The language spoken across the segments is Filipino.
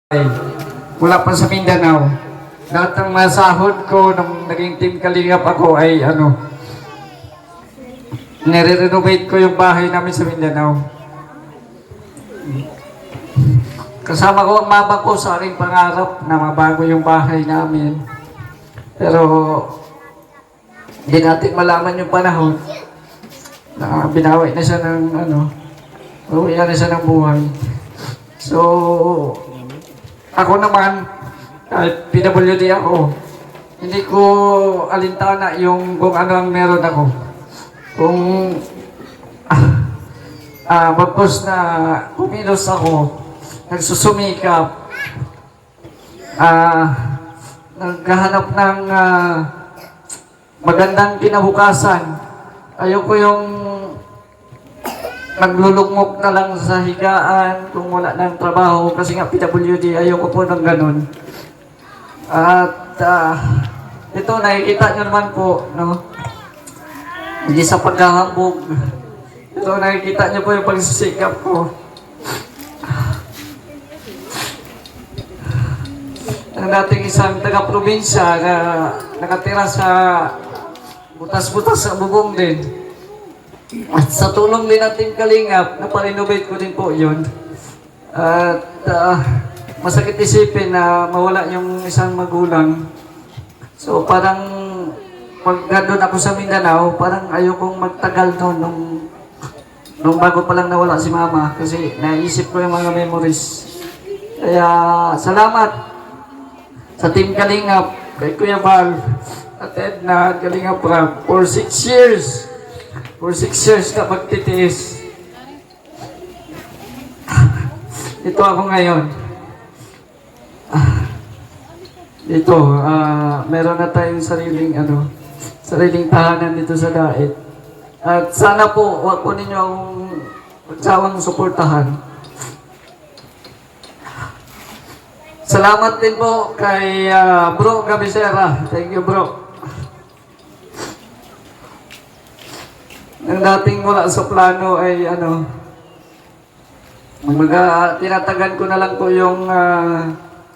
Wala pa sa Mindanao. Lahat ng masahod ko nung naging team Kalingap ako ay nire-renovate ko yung bahay namin sa Mindanao. Kasama ko ang mama ko sa aking pangarap na mabago yung bahay namin. Pero hindi natin malaman yung panahon na binawi na siya ng uwian na siya ng buhay. So, ako naman, kahit PWD ako, hindi ko alintana yung kung ano ang meron ako. Kung bagpos na kumilos ako, nagsusumikap, naghahanap ng magandang kinabukasan. Ayoko yung naglulugmok na lang sa higaan kung wala ng trabaho kasi nga PWD, ayoko po ng ganun. At ito nakikita nyo naman po, no? Hindi sa paghahambog. Ito nakikita nyo po yung pagsisikap ko. Ang dating isang taga-probinsya na nakatira sa butas-butas sa bubong din. At sa tulong din natin Kalingap, naparenovate ko din po yun. At masakit isipin na mawala yung isang magulang. So parang pag nandun ako sa Mindanao, parang ayokong magtagal nung bago pa lang nawala si mama. Kasi naisip ko yung mga memories. Kaya salamat sa Team Kalingap, kay Kuya Val, at Edna, at Kalingap Rap, for 6 years. For 6 years na magtitiis. Ito ako ngayon. Dito, meron na tayong sariling tahanan dito sa Daet. At sana po, wag po ninyo akong magsawang suportahan. Salamat din po kay Bro Gabisera. Thank you, bro. Ang dating wala sa plano ay tinatagan ko na lang po yung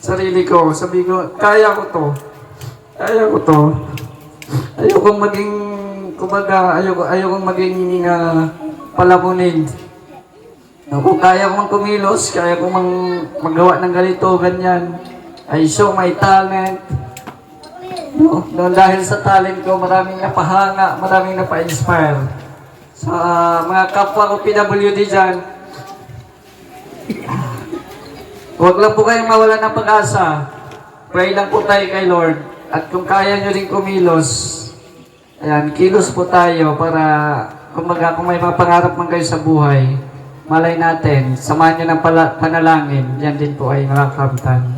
sarili ko. Sabi ko, kaya ko to. Kaya ko to. Ayokong maging, ayokong maging palamunin. Kung kaya ko kumilos, kaya ko magawa ng ganito, ganyan. I show my talent. No, dahil sa talent ko, maraming napahanga, maraming napa-inspire. Sa mga kapwa ko PWD dyan, huwag lang po kayong mawala ng pag-asa. Pray lang po tayo kay Lord. At kung kaya nyo rin kumilos, ayan, kilos po tayo para kung may mga pangarap man kayo sa buhay, malay natin, samahan nyo ng panalangin, yan din po ay makakamtan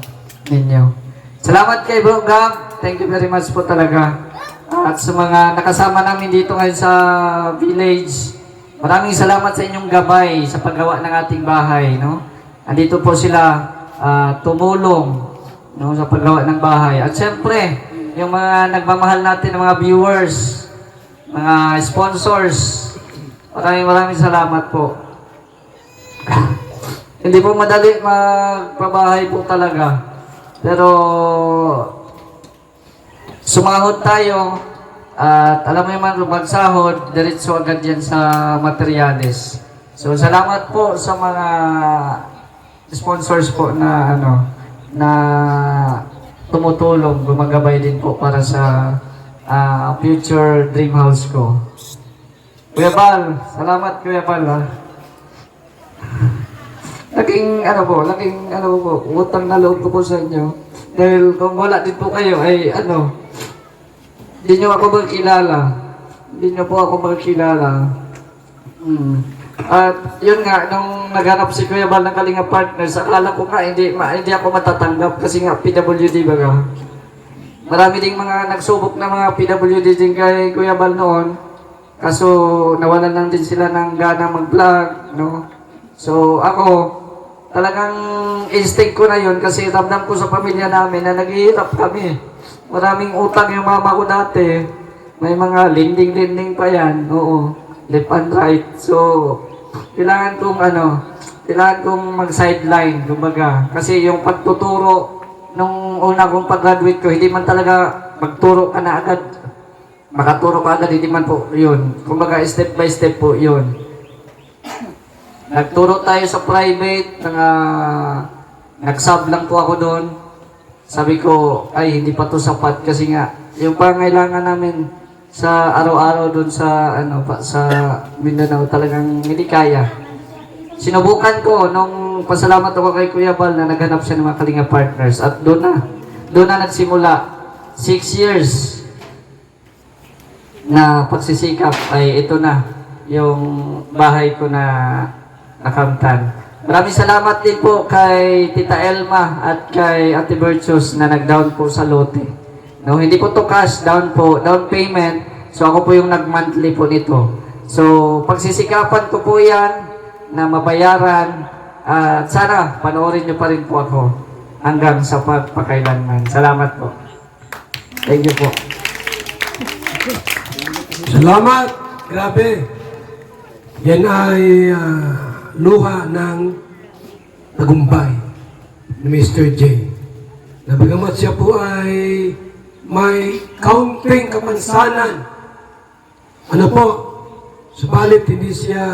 ninyo. Salamat kay Bro Gab. Thank you very much po talaga. At sa mga nakasama namin dito ngayon sa village, maraming salamat sa inyong gabay sa paggawa ng ating bahay, no? Andito po sila tumulong, no, sa paggawa ng bahay. At siyempre, yung mga nagmamahal natin ng mga viewers, mga sponsors, maraming salamat po. Hindi po madali magpabahay po talaga. Pero sumahod tayo at alam mo naman, magsahod, diretso agad yan sa materyales. So salamat po sa mga sponsors po na na tumutulong, gumagabay din po para sa future dream house ko. Kuya Bal, salamat Kuya Bal ha. Laking utang na loob ko po sa inyo. Dahil kung wala din po kayo ay hindi nyo ako magkilala. Hindi nyo po ako magkilala. At yun nga, nung naghanap si Kuya Bal ng Kalingap Partners, akala ko nga hindi ako matatanggap kasi nga PWD baga. Marami ding mga nagsubok na mga PWD din kay Kuya Bal noon. Kaso nawalan lang din sila ng gana mag-vlog, no? So ako, talagang instinct ko na yun kasi ramdam ko sa pamilya namin na naghihirap kami. Maraming utang yung mama ko dati. May mga lending pa yan. Oo. Left and right. So, kailangan kong kailangan kong mag-sideline, kumbaga. Kasi yung pagtuturo, nung una kong pag-graduate ko, hindi man talaga magturo ka na agad. Makaturo ka agad, hindi man po yun. Kumbaga, step by step po yun. Nagturo tayo sa private, nag-sub lang po ako doon. Sabi ko, ay, hindi pa to sapat kasi nga, yung pangailangan namin sa araw-araw doon sa, sa Mindanao, talagang hindi kaya. Sinubukan ko nung pasalamat ako kay Kuya Bal na naghanap siya ng mga Kalinga partners at doon na nagsimula 6 years na pagsisikap ay ito na yung bahay ko na nakamtan. Maraming salamat din po kay Tita Elma at kay Ate Virtus na nag-down po sa lote. No, hindi po to cash, down payment. So ako po yung nag-monthly po nito. So pagsisikapan ko po yan na mabayaran at sana panoorin nyo pa rin po ako hanggang sa pagpakailanman. Salamat po. Thank you po. Salamat. Grabe. Yan ay luha ng tagumpay ni Mr. J. Na bagamat siya po ay may kaunting kapansanan. Ano po? Subalit hindi siya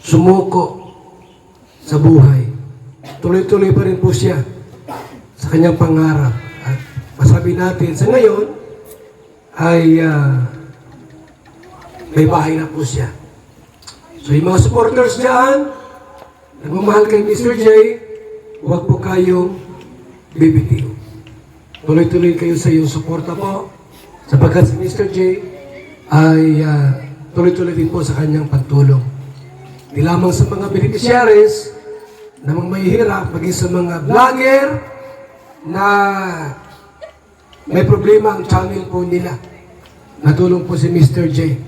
sumuko sa buhay. Tuloy-tuloy pa rin po siya sa kanyang pangarap. At masabi natin sa ngayon ay may bahay na po siya. So yung mga supporters dyan, nagmamahal kay Mr. J, huwag po kayong bibitiw. Tuloy-tuloy kayo sa iyong suporta po sapagkat si Mr. J ay tuloy-tuloy din po sa kanyang pagtulong. Di lamang sa mga beneficiaries na mga mahihirap, maging sa mga vlogger na may problema ang channel po nila. Natulong po si Mr. J.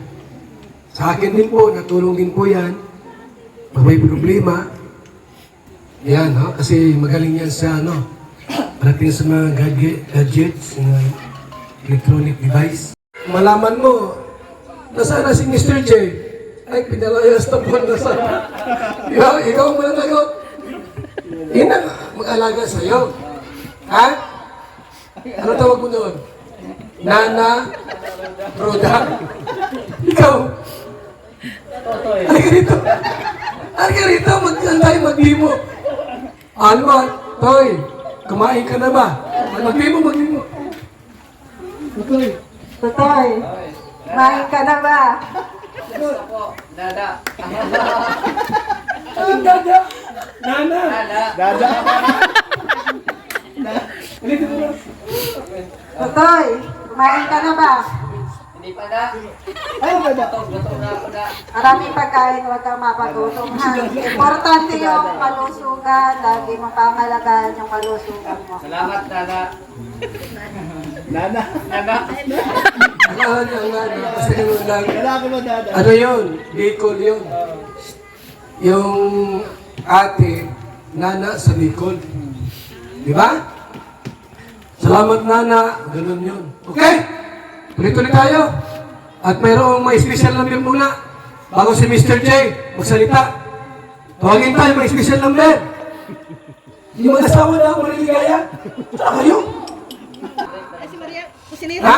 Sa akin din po, natulong din po yan. Pag may problema, yan, kasi magaling yan sa parating sa mga gadgets, mga electronic device. Malaman mo, nasaan na si Mr. J? Ay, pinalayas na po na sana. Ikaw ang mananagot. Yun ang mag-alaga sa'yo. Ha? Ano tawag mo doon? Nana? Roda? Ikaw? Halika rito. Halika rito, tayo mag-demo. Ano ba? Toy, kumain ka na ba? Mag-demo. Toy. Totoy, kumain ka na ba? Dada. Anong dada? Nana? Dada? Totoy, kumain ka na ba? Hindi pa na. Ay, dada. Gutom na ako na. Maraming pagkain, huwag kang mapagutom ha. Importante yung kalusugan, lagi mong pangalagaan yung kalusugan mo. Salamat, Dada. Nana? Dada. Kasi ano yun? Bicol yun. Yung ate, Nana sa Bicol. Di ba? Salamat, Nana. Ganun yun. Okay? Tuloy-tuloy tayo. At mayroong may special number muna. Bago si Mr. J magsalita. Tawagin tayo may special number. Yung mag-asawa na ako maligaya. Saan kayo? Ha?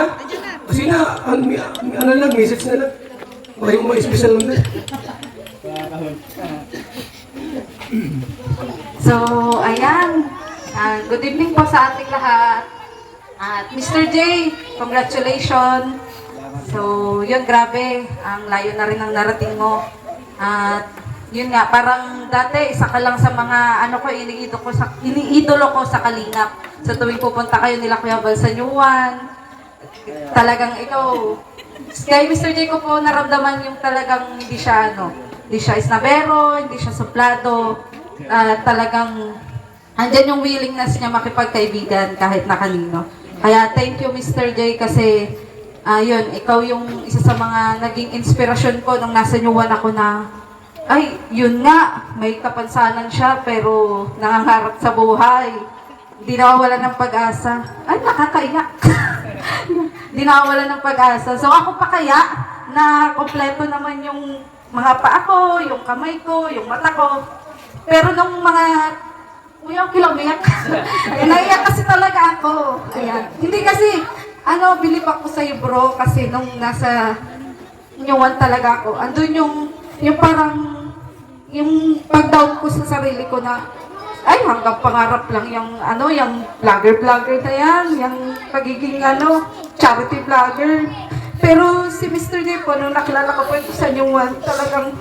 Kasi na, ano lang, message na lang. Mayroong may special number. So, ayan. Good evening po sa ating lahat. At Mr. J, congratulations. So, yun, grabe. Ang layo na rin ang narating mo. At yun nga, parang dati, isa ka lang sa mga, iniidolo ko sa Kalingap. Sa tuwing pupunta kayo nila Kuya Bal sa New One, talagang ikaw, kay Mr. J ko po naramdaman yung talagang hindi siya isnabero, hindi siya suplado, talagang andyan yung willingness niya makipagkaibigan kahit na kanino. Kaya thank you Mr. J kasi yun, ikaw yung isa sa mga naging inspirasyon ko nung nasa New One ako na ay, yun nga, may kapansanan siya pero nangangarap sa buhay. Hindi nawawalan ng pag-asa. Ay, nakakaiyak. Hindi nawawalan ng pag-asa. So ako pa kaya na kompleto naman yung mga paa ko, yung kamay ko, yung mata ko. Pero nung mga, kuya, okay lang, umiyak. Naiyak kasi talaga ako. Ayan. Hindi kasi, bilib ako sa'yo bro, kasi nung nasa New 1 talaga ako, andun yung parang, yung pag-down ko sa sarili ko na, ay, hanggang pangarap lang yung vlogger na yan, yung pagiging charity vlogger. Pero si Mr. J po, nung nakilala ko po ito sa New 1, talagang,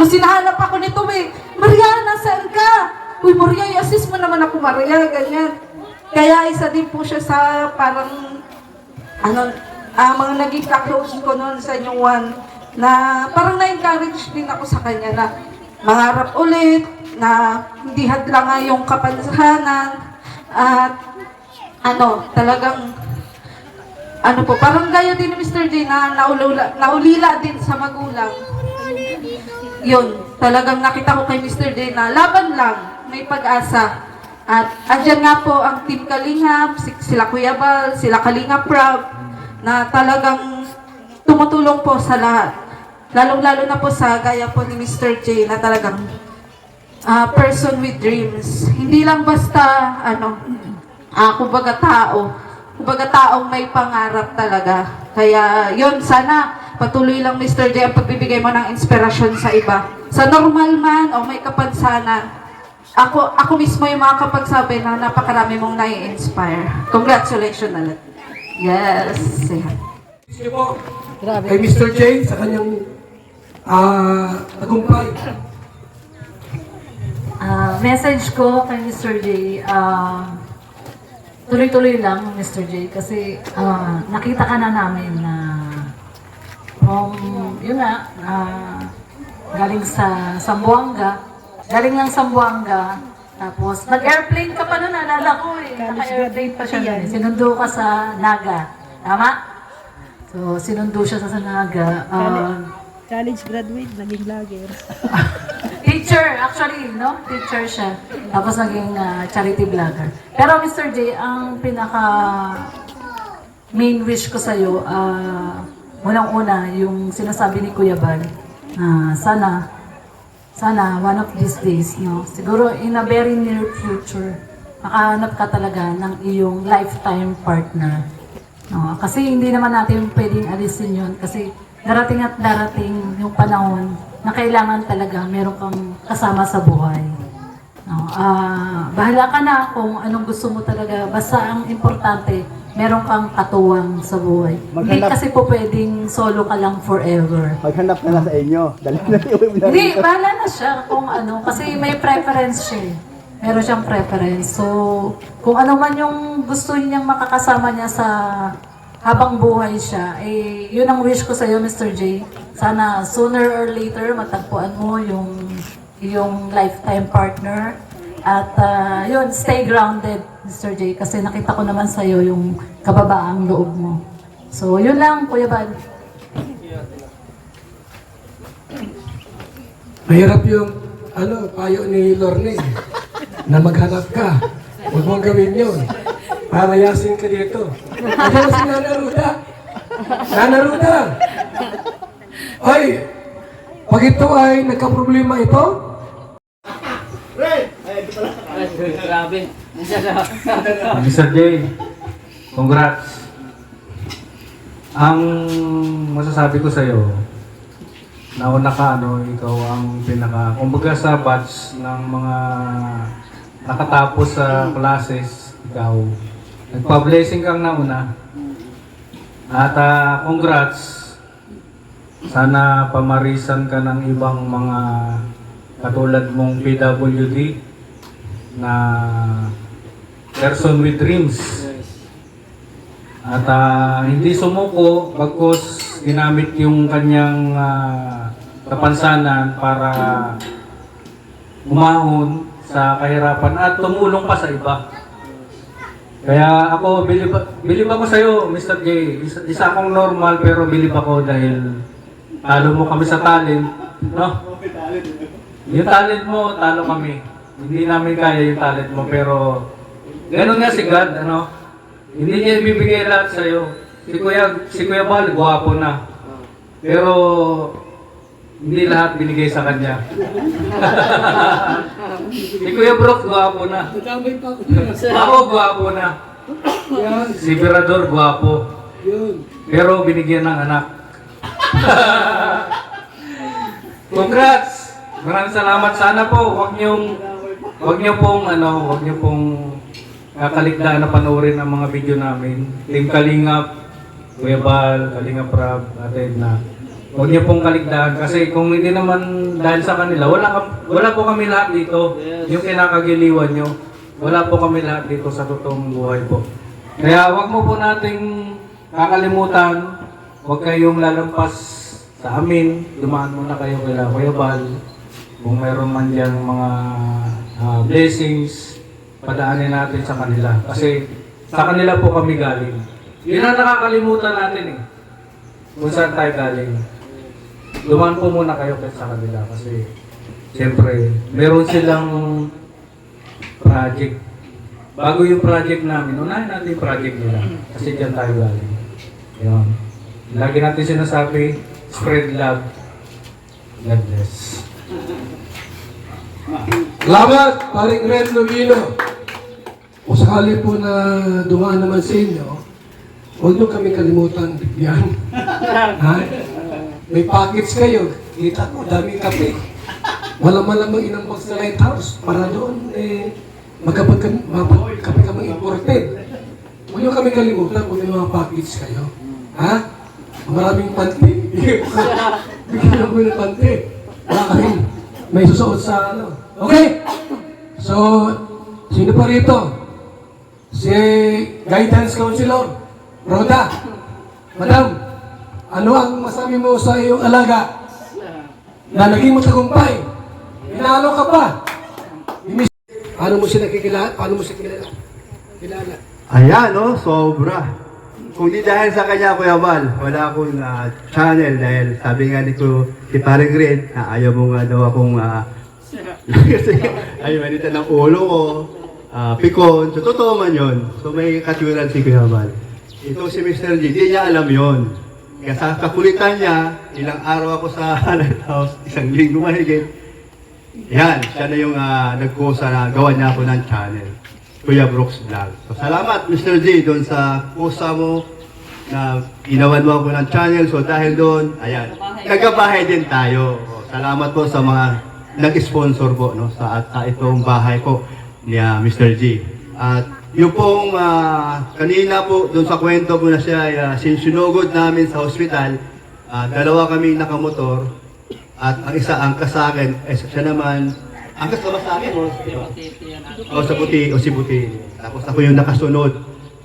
sinahanap ako nito Maria, nasaan ka? Uy, Maria, i-assist mo naman ako, Maria, ganyan. Kaya isa din po siya sa parang, mga naging ka-close ko noon sa New 1, na parang na-encourage din ako sa kanya na mangarap ulit, na hindi hadlang nga yung kapansanan, at talagang, parang gaya din ni Mr. J na naulila din sa magulang. Yun, talagang nakita ko kay Mr. J na laban lang, may pag-asa. At andyan nga po ang Team Kalingap, sila Kuya Bal, sila Kalingap Rob, na talagang tumutulong po sa lahat. Lalong-lalo na po sa gaya po ni Mr. J na talagang person with dreams. Hindi lang basta, kumbaga taong may pangarap talaga. Kaya yun, sana patuloy lang Mr. J ang pagbibigay mo ng inspirasyon sa iba. Sa normal man o may kapansanan, ako mismo yung makakapagsabi na napakarami mong nai-inspire. Congratulations ulit. Yes. Sige po, kay Mr. J sa kanyang tagumpay. Message ko kay Mr. J, tuloy-tuloy lang Mr. J kasi nakita ka na namin na galing sa Zamboanga, galing ng Zamboanga, tapos nag-airplane ka pa nun, nalala ko naka-airplane pa siya nun. Sinundo ka sa Naga, tama? So, sinundo siya sa Naga. College graduate, naging vlogger. Teacher, actually, no? Teacher siya. Tapos naging charity vlogger. Pero Mr. J, ang pinaka main wish ko sa'yo, unang-una, yung sinasabi ni Kuya Bal, sana one of these days, no? Siguro in a very near future, makahanap ka talaga ng iyong lifetime partner. No? Kasi hindi naman natin pwedeng alisin yun kasi darating at darating yung panahon na kailangan talaga meron kang kasama sa buhay. No, bahala ka na kung anong gusto mo talaga. Basta ang importante, meron kang katuwang sa buhay. Hindi kasi po pwedeng solo ka lang forever. Maghanap na lang sa inyo. Dali na iuwi mo na Hindi, rito. bahala na siya kung kasi may preference siya. Meron siyang preference. So, kung ano man yung gusto niyang makakasama niya sa habang buhay siya, yun ang wish ko sa iyo, Mr. J. Sana sooner or later matagpuan mo yung lifetime partner. At yun, stay grounded, Mr. J. Kasi nakita ko naman sa iyo yung kababaang loob mo. So, yun lang, Kuya Bal. Mahirap yung payo ni Lorne na maghanap ka. Huwag mong gawin yun. Parayasin ka dito. Ano si Nana Ruda? Nana Ruda! Ay, pag ito ay nagka-problema ito, Grabe. Mr. J, congrats. Ang masasabi ko sa'yo, nauna ka, ikaw ang kumbaga sa batch ng mga nakatapos sa classes, ikaw, nagpa-blessing kang nauna. At congrats, sana pamarisan ka ng ibang mga katulad mong PWD na person with dreams. At hindi sumuko, bagkus ginamit yung kanyang kapansanan para umahon sa kahirapan at tumulong pa sa iba. Kaya ako, bilib ako sa iyo, Mr. J. Isa akong normal pero bilib ako dahil talo mo kami sa talent, no? Yung talent mo, talo kami. Hindi namin kaya yung talent mo, pero ganun nga si God, Hindi niya ibibigay lahat sa iyo. Si Kuya Bal, gwapo na. Pero Hindi lahat binigay sa kanya. Si Kuya Brooks, gwapo na. Nakamay pa ako. Ako, gwapo na. Yan. Si Virador, gwapo. Yun. Pero binigyan ng anak. Congrats! Maraming salamat. Sana po, wag niyo pong kakaligtaan na panoorin ang mga video namin. Team Kalingap, Kuya Bal, Kalingap Rab, Ate Edna. Huwag niyo pong kaligtaan kasi kung hindi naman dahil sa kanila, wala po kami lahat dito. Yung kinakagiliwan nyo, wala po kami lahat dito sa totoong buhay po. Kaya wag mo po nating kakalimutan, huwag kayong lalampas sa amin. Dumaan muna kayo kay Kuya Bal. Kung meron man dyan mga blessings, padaanin natin sa kanila. Kasi sa kanila po kami galing. Yun ang nakakalimutan natin eh. Kung saan tayo galing. Dumaan po muna kayo sa kanila kasi siyempre, meron silang project. Bago yung project namin, unahin natin yung project nila. Kasi dyan tayo galing. Yun. Lagi natin sinasabi, spread love. God bless. Salamat, paring Ren Novino. O sakali po na dumaan naman sa inyo, huwag nyo kami kalimutan bigyan. Ha? May package kayo. Kita ko, daming kape. Wala malamang inambag sa lighthouse para doon magkape kami imported. Huwag nyo kami kalimutan kung may mga package kayo. Ha? Maraming panty. Bigyan ko ng panty. Wala kami. May susuot sa ano. Okay? So, sino pa rito? Si Guidance Counselor, Rhoda. Madam, ano ang masabi mo sa iyong alaga na naging mo tagumpay? Pinalo ka pa. Paano mo siya nakikilala? Paano mo siya kilala? Ayan, no? Sobra. Kung di dahil sa kanya, Kuya Bal, wala akong channel dahil sabi nga nito si Paring Red, ayaw mo nga daw akong kasi ayaw manita ng ulo ko, pikon. So, totoo man yun. So, may katuwiran si Kuya Bal. Ito si Mr. G, di niya alam yon. Kaya sa kakulitan niya, ilang araw ako sa lighthouse, isang linggo mahigit. Yan, siya na yung nagkusa na gawa niya ako ng channel. Kuya Brooks Vlog. So, salamat Mr. G doon sa kusa mo na ginawan mo ako ng channel. So dahil doon, ayan, kagabahay din tayo. O, salamat po sa mga nag-sponsor po no, sa itong bahay ko ni Mr. G. At yung pong kanina po, doon sa kwento po na siya, sinunugod namin sa hospital, dalawa kami nakamotor. At ang isa angkas sa akin, siya naman, angkas ka ba sa akin? O sa puti, o si puti. Tapos ako yung nakasunod.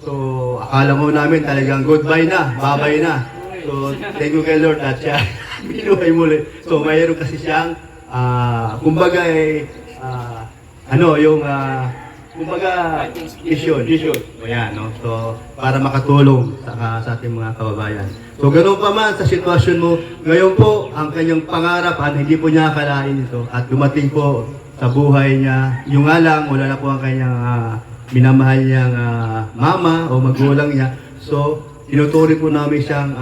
So, akala mo namin talagang goodbye na, babay na. So, thank you kay Lord at siya binuhay muli. So, mayroon kasi siyang, kumbaga kumbaga, mission. O yan, no? So, para makatulong sa ating mga kababayan. So, ganoon pa man sa sitwasyon mo, ngayon po, ang kanyang pangarap, hindi po niya akalain ito. At dumating po sa buhay niya, yung nga lang, wala na po ang kanyang minamahal niyang mama o magulang niya. So, tinuturi po namin siyang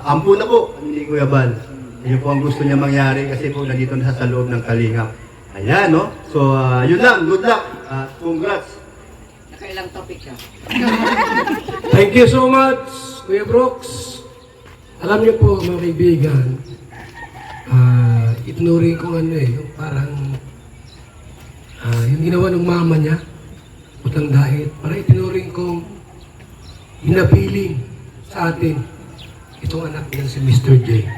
ampo na po, hindi Kuya Bal. Yun po ang gusto niya mangyari kasi po nandito na sa loob ng Kalingap. Ayan, no? So, yun lang. Good luck. Congrats. Nakailang topic ka? Thank you so much, Kuya Brooks. Alam niyo po, mga kaibigan, itinuring ko yung parang yung ginawa ng mama niya, utang dahil, para itinuring kong hinabiling sa atin itong anak niya si Mr. J.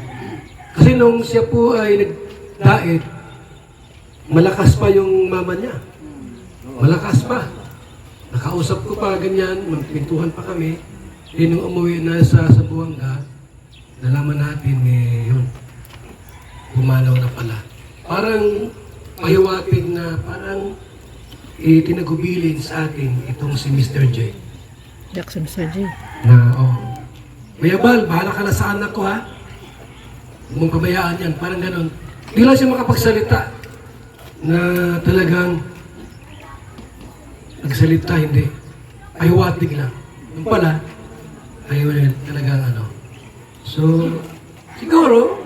Kasi nung siya po ay nag-diet, malakas pa yung mama niya. Malakas pa. Nakausap ko pa ganyan, magpintuhan pa kami. Di nung umuwi na sa Buanga, nalaman natin yun, pumanaw na pala. Parang pahiwatig na parang itinagubilin sa atin itong si Mr. J. Jackson Sergi. Na, Kuya Bal, bahala ka na sa anak ko ha. Huwag mong pabayaan yan, parang ganon. Hindi lang siya makapagsalita na talagang nagsalita, hindi. Pahiwatig lang. Yung pala, ayaw talagang So, siguro,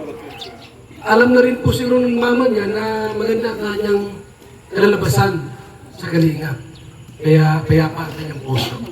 alam na rin po siguro ng mama niya na maganda ang kanyang kalalabasan sa Kalingap. Kaya payapa ang kanyang puso.